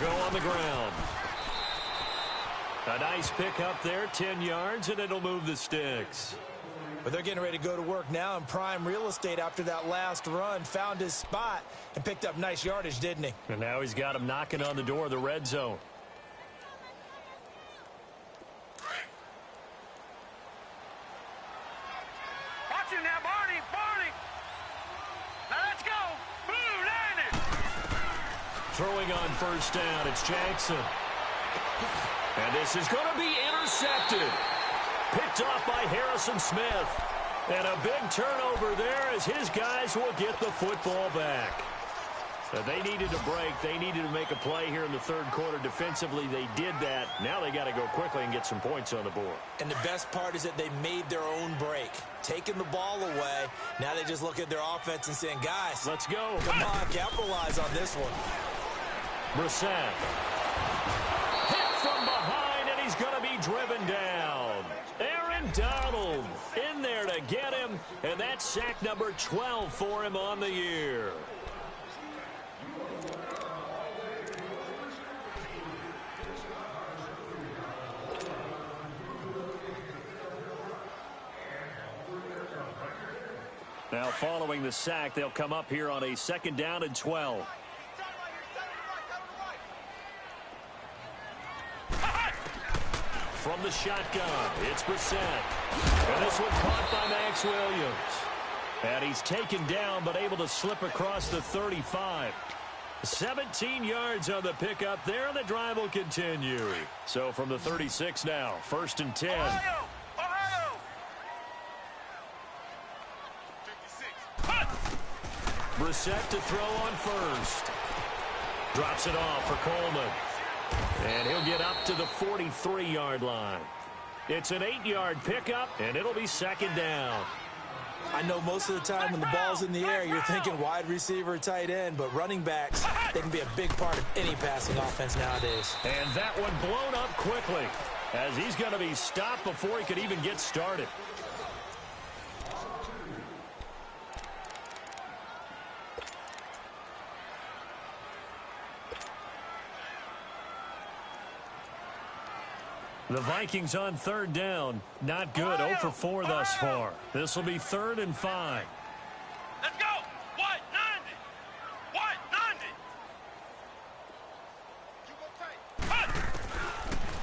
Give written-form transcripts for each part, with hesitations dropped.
go on the ground. A nice pick up there, 10 yards, and it'll move the sticks. But they're getting ready to go to work now in prime real estate after that last run. Found his spot and picked up nice yardage, didn't he? And now he's got him knocking on the door of the red zone. Watch him now, Barney. Now let's go. Blue, landed. Throwing on first down, it's Jackson. And this is going to be intercepted. Picked off by Harrison Smith. And a big turnover there as his guys will get the football back. So they needed a break. They needed to make a play here in the third quarter. Defensively, they did that. Now they got to go quickly and get some points on the board. And the best part is that they made their own break. Taking the ball away. Now they just look at their offense and saying, guys, let's go. Come on, capitalize on this one. Brissett. Hit from behind, and he's going to be driven down. Aaron Donald in there to get him, and that's sack number 12 for him on the year. Now following the sack, they'll come up here on a second down and 12. From the shotgun, it's Brissett. And this one caught by Max Williams. And he's taken down but able to slip across the 35. 17 yards on the pickup there, and the drive will continue. So from the 36 now, 1st and 10. Ohio! Brissett to throw on first. Drops it off for Coleman. And he'll get up to the 43-yard line. It's an 8-yard pickup, and it'll be second down. I know most of the time when the ball's in the air, you're thinking wide receiver, tight end, but running backs, they can be a big part of any passing offense nowadays. And that one blown up quickly as he's going to be stopped before he could even get started. The Vikings on third down. Not good. 0 for 4 thus far. This will be 3rd and 5. Let's go. What?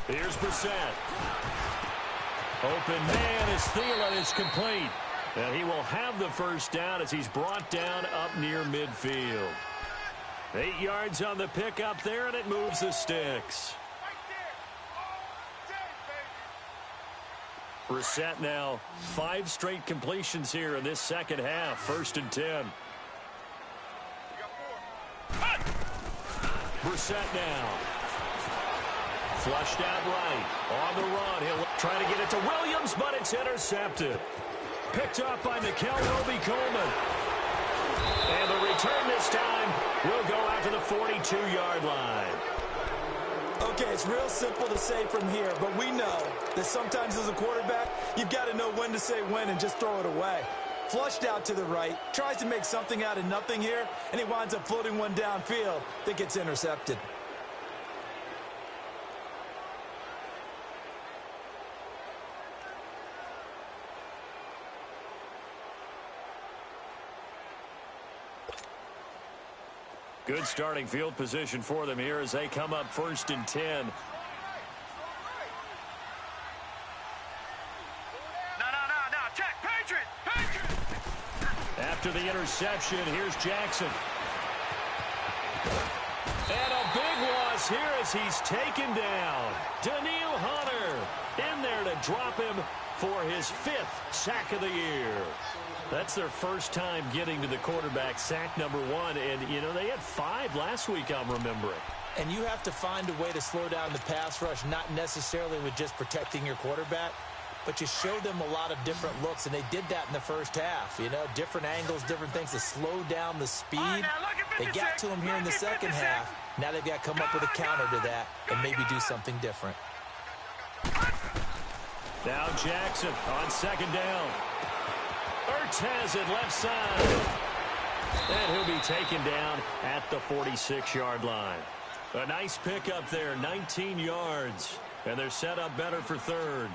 90. Here's Brissett. Open man is Thielen. It's complete. And he will have the first down as he's brought down up near midfield. 8 yards on the pickup there, and it moves the sticks. Brissett now 5 straight completions here in this second half. 1st and 10. Brissett now. Flushed out right. On the run. He'll try to get it to Williams, but it's intercepted. Picked up by Nickel Roby-Coleman. And the return this time will go out to the 42-yard line. Okay, it's real simple to say from here, but we know that sometimes as a quarterback, you've got to know when to say when and just throw it away. Flushed out to the right, tries to make something out of nothing here, and he winds up floating one downfield that gets intercepted. Good starting field position for them here as they come up 1st and 10. No. Check. Patriot. After the interception, here's Jackson. And a big loss here as he's taken down. Daniil Hunter in there to drop him for his 5th sack of the year. That's their first time getting to the quarterback, sack number 1. And, you know, they had 5 last week, I'm remembering. And you have to find a way to slow down the pass rush, not necessarily with just protecting your quarterback, but you show them a lot of different looks, and they did that in the first half. You know, different angles, different things to slow down the speed. They got to him here in the second half. Now they've got to come up with a counter to that and maybe do something different. Now Jackson on second down. Ertz has it left side. And he'll be taken down at the 46-yard line. A nice pickup there, 19 yards. And they're set up better for third.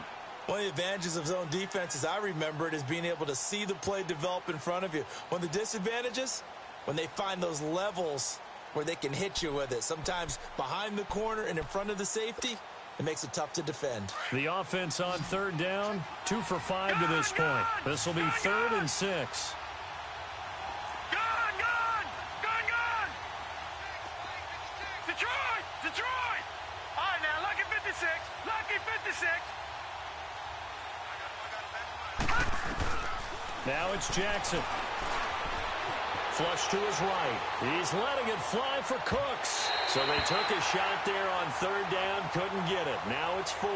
One of the advantages of zone defense, as I remember it, is being able to see the play develop in front of you. One of the disadvantages, when they find those levels where they can hit you with it, sometimes behind the corner and in front of the safety, it makes it tough to defend. The offense on third down, 2 for 5 to this point. This will be 3rd and 6. Detroit! All right, now, lucky 56. Lucky 56. Now it's Jackson. Flush to his right. He's letting it fly for Cooks. So they took a shot there on third down, couldn't get it. Now it's 4.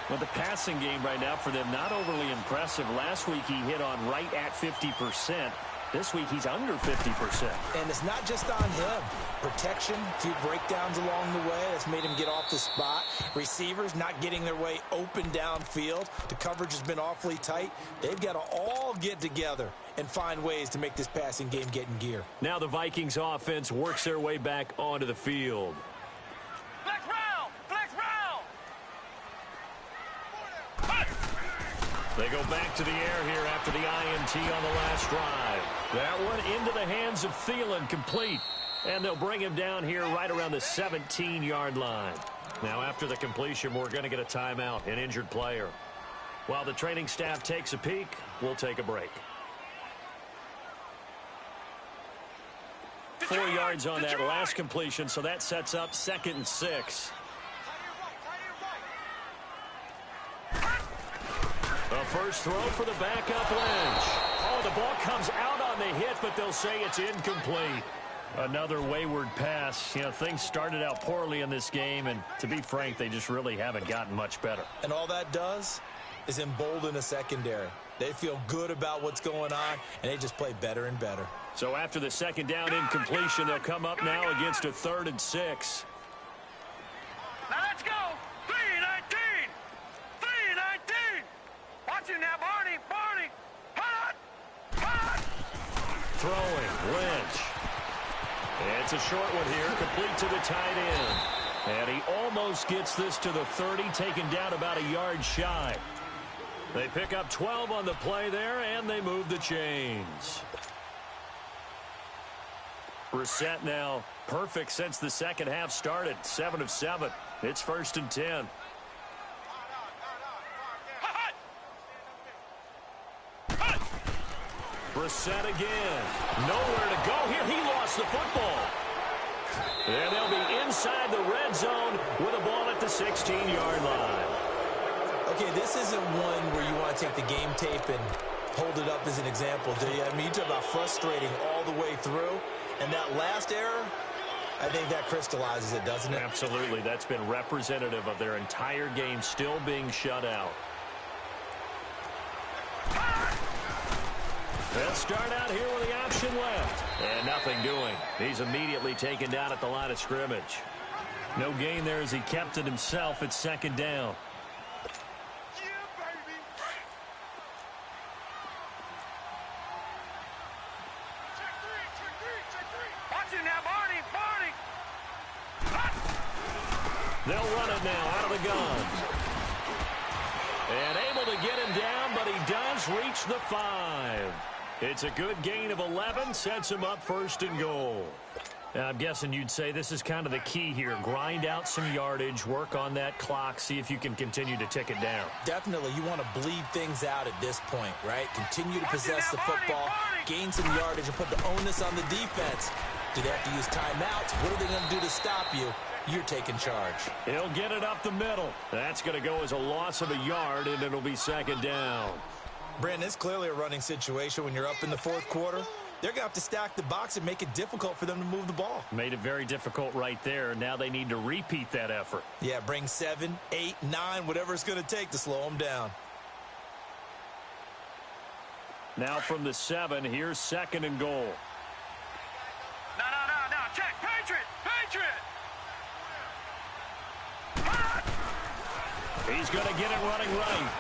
Well, the passing game right now for them, not overly impressive. Last week he hit on right at 50%. This week he's under 50%. And it's not just on him. Protection, a few breakdowns along the way. That's made him get off the spot. Receivers not getting their way open downfield. The coverage has been awfully tight. They've got to all get together and find ways to make this passing game get in gear. Now the Vikings offense works their way back onto the field. Flex round! Flex round! They go back to the air here after the INT on the last drive. That one into the hands of Thielen, complete. And they'll bring him down here right around the 17-yard line. Now after the completion, we're going to get a timeout, an injured player. While the training staff takes a peek, we'll take a break. 4 yards on that last completion, so that sets up 2nd and 6. A first throw for the backup Lynch. Oh, the ball comes out on the hit, but they'll say it's incomplete. Another wayward pass. You know, things started out poorly in this game, and to be frank, they just really haven't gotten much better. And all that does is embolden a secondary. They feel good about what's going on, and they just play better and better. So after the 2nd down incompletion, they'll come up now against a 3rd and 6. Now let's go! 3-19! 3-19! Watch it now, Barney! Barney! Hot! Hot! Throwing, Lynch. It's a short one here, complete to the tight end. And he almost gets this to the 30, taken down about a yard shy. They pick up 12 on the play there, and they move the chains. Brissett now perfect since the second half started, 7 of 7. It's 1st and 10. Brissett again. Nowhere to go here. He lost the football. And they'll be inside the red zone with a ball at the 16-yard line. Okay, this isn't one where you want to take the game tape and hold it up as an example, do you? I mean, you talk about frustrating all the way through. And that last error, I think that crystallizes it, doesn't it? Absolutely. That's been representative of their entire game still being shut out. They'll start out here with the option left. And nothing doing. He's immediately taken down at the line of scrimmage. No gain there as he kept it himself at 2nd down. They'll run it now out of the gun. And able to get him down, but he does reach the 5. It's a good gain of 11, sets him up 1st and goal. Now, I'm guessing you'd say this is kind of the key here. Grind out some yardage, work on that clock, see if you can continue to tick it down. Definitely, you want to bleed things out at this point, right? Continue to possess the football, gain some yardage, and put the onus on the defense. Do they have to use timeouts? What are they going to do to stop you? You're taking charge. He'll get it up the middle. That's going to go as a loss of a yard, and it'll be 2nd down. Brandon, it's clearly a running situation when you're up in the 4th quarter. They're going to have to stack the box and make it difficult for them to move the ball. Made it very difficult right there. Now they need to repeat that effort. Yeah, bring 7, 8, 9, whatever it's going to take to slow them down. Now from the 7, here's 2nd and goal. No. Check. Patriot. He's going to get it running right.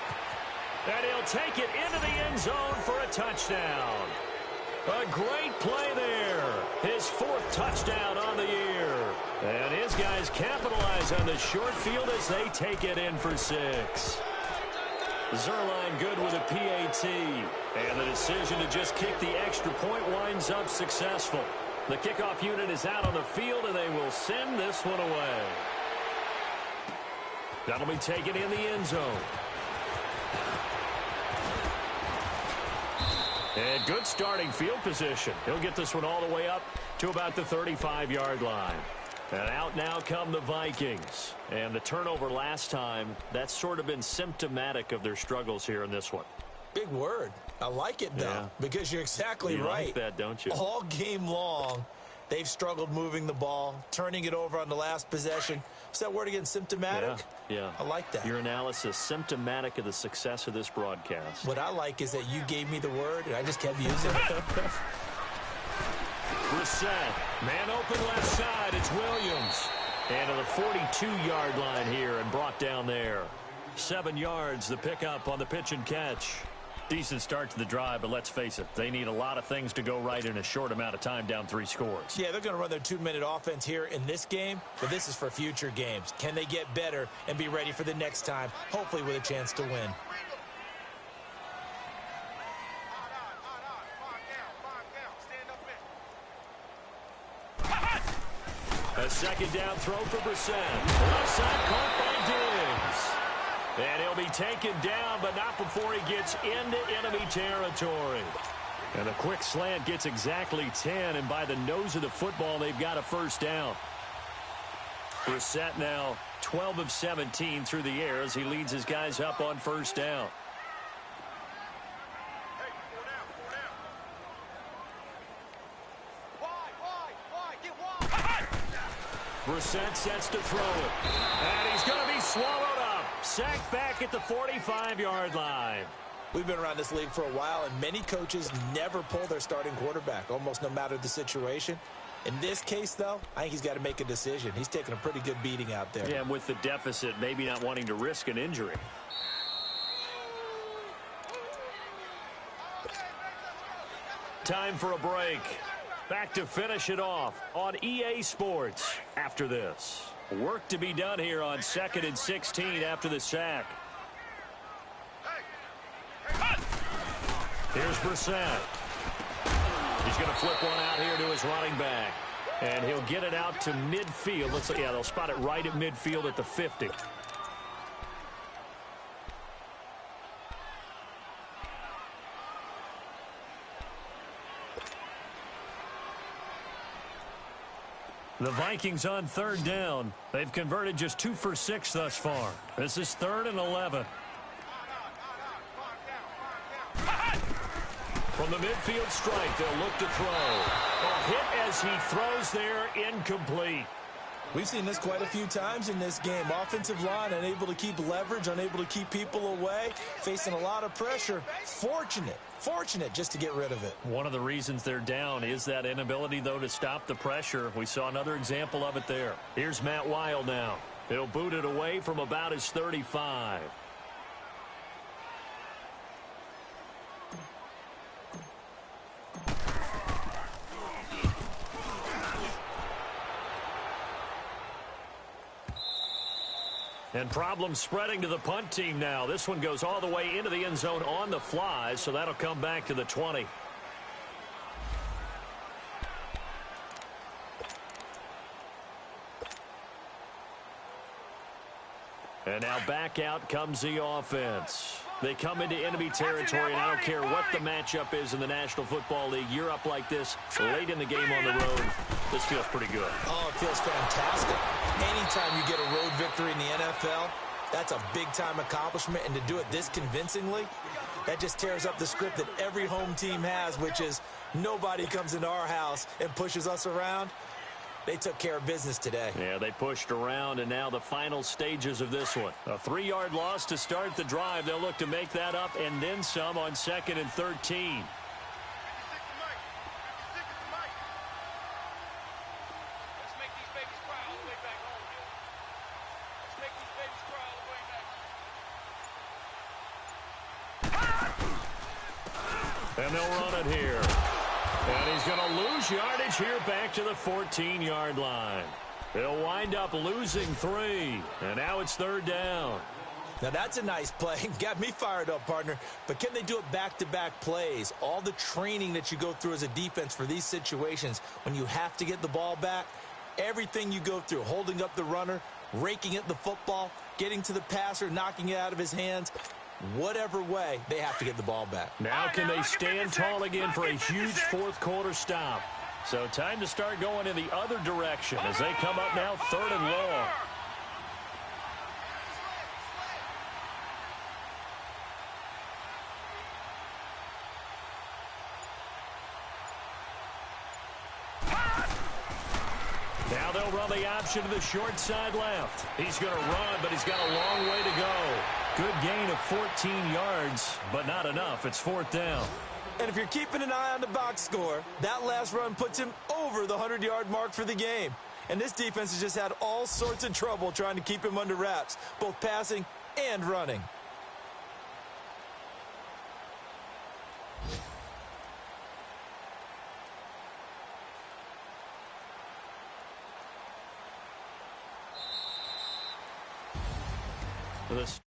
And he'll take it into the end zone for a touchdown. A great play there. His 4th touchdown on the year. And his guys capitalize on the short field as they take it in for 6. Zerline good with a PAT. And the decision to just kick the extra point winds up successful. The kickoff unit is out on the field, and they will send this one away. That'll be taken in the end zone. And good starting field position. He'll get this one all the way up to about the 35-yard line. And out now come the Vikings. And the turnover last time, that's sort of been symptomatic of their struggles here in this one. Big word. I like it, though, because you're exactly right. You like that, don't you? All game long, they've struggled moving the ball, turning it over on the last possession. What's that word again, symptomatic? Yeah. I like that. Your analysis, symptomatic of the success of this broadcast. What I like is that you gave me the word, and I just kept using it. Brissett, man open left side, it's Williams. And to the 42-yard line here and brought down there. 7 yards, the pickup on the pitch and catch. Decent start to the drive, but let's face it, they need a lot of things to go right in a short amount of time, down 3 scores. Yeah, they're going to run their 2-minute offense here in this game, but this is for future games. Can they get better and be ready for the next time, hopefully with a chance to win? A second down throw for Brissett. Left side caught by Diggs. And he'll be taken down, but not before he gets into enemy territory. And a quick slant gets exactly 10, and by the nose of the football, they've got a first down. Brissett now 12 of 17 through the air as he leads his guys up on first down. Brissett sets to throw it. And he's going to be swallowed up. Sacked back at the 45-yard line. We've been around this league for a while, and many coaches never pull their starting quarterback, almost no matter the situation. In this case, though, I think he's got to make a decision. He's taking a pretty good beating out there. Yeah, and with the deficit, maybe not wanting to risk an injury. Time for a break. Back to finish it off on EA Sports after this. Work to be done here on 2nd and 16 after the sack. Here's Brissett. He's going to flip one out here to his running back. And he'll get it out to midfield. Let's see, yeah, they'll spot it right at midfield at the 50. The Vikings on 3rd down. They've converted just 2 for 6 thus far. This is 3rd and 11. From the midfield strike, they'll look to throw. A hit as he throws there, incomplete. We've seen this quite a few times in this game. Offensive line unable to keep leverage, unable to keep people away, facing a lot of pressure. Fortunate just to get rid of it. One of the reasons they're down is that inability, though, to stop the pressure. We saw another example of it there. Here's Matt Wild now. He'll boot it away from about his 35. And problems spreading to the punt team now. This one goes all the way into the end zone on the fly, so that'll come back to the 20. And now back out comes the offense. They come into enemy territory, and I don't care what the matchup is in the National Football League. You're up like this late in the game on the road. This feels pretty good. Oh, it feels fantastic. Anytime you get a road victory in the NFL, that's a big-time accomplishment. And to do it this convincingly, that just tears up the script that every home team has, which is nobody comes into our house and pushes us around. They took care of business today. Yeah, they pushed around, and now the final stages of this one. A 3-yard loss to start the drive. They'll look to make that up and then some on 2nd and 13. And they'll run it here. And he's going to lose yardage here back to the 14-yard line. They'll wind up losing 3. And now it's 3rd down. Now, that's a nice play. Got me fired up, partner. But can they do it back-to-back plays? All the training that you go through as a defense for these situations, when you have to get the ball back, everything you go through, holding up the runner, raking at the football, getting to the passer, knocking it out of his hands, whatever way, they have to get the ball back. Now can they stand tall again for a huge fourth-quarter stop? So time to start going in the other direction as they come up now 3rd and long. Now they'll run the option to the short side left. He's going to run, but he's got a long way to go. Good gain of 14 yards, but not enough. It's 4th down. And if you're keeping an eye on the box score, that last run puts him over the 100-yard mark for the game. And this defense has just had all sorts of trouble trying to keep him under wraps, both passing and running. This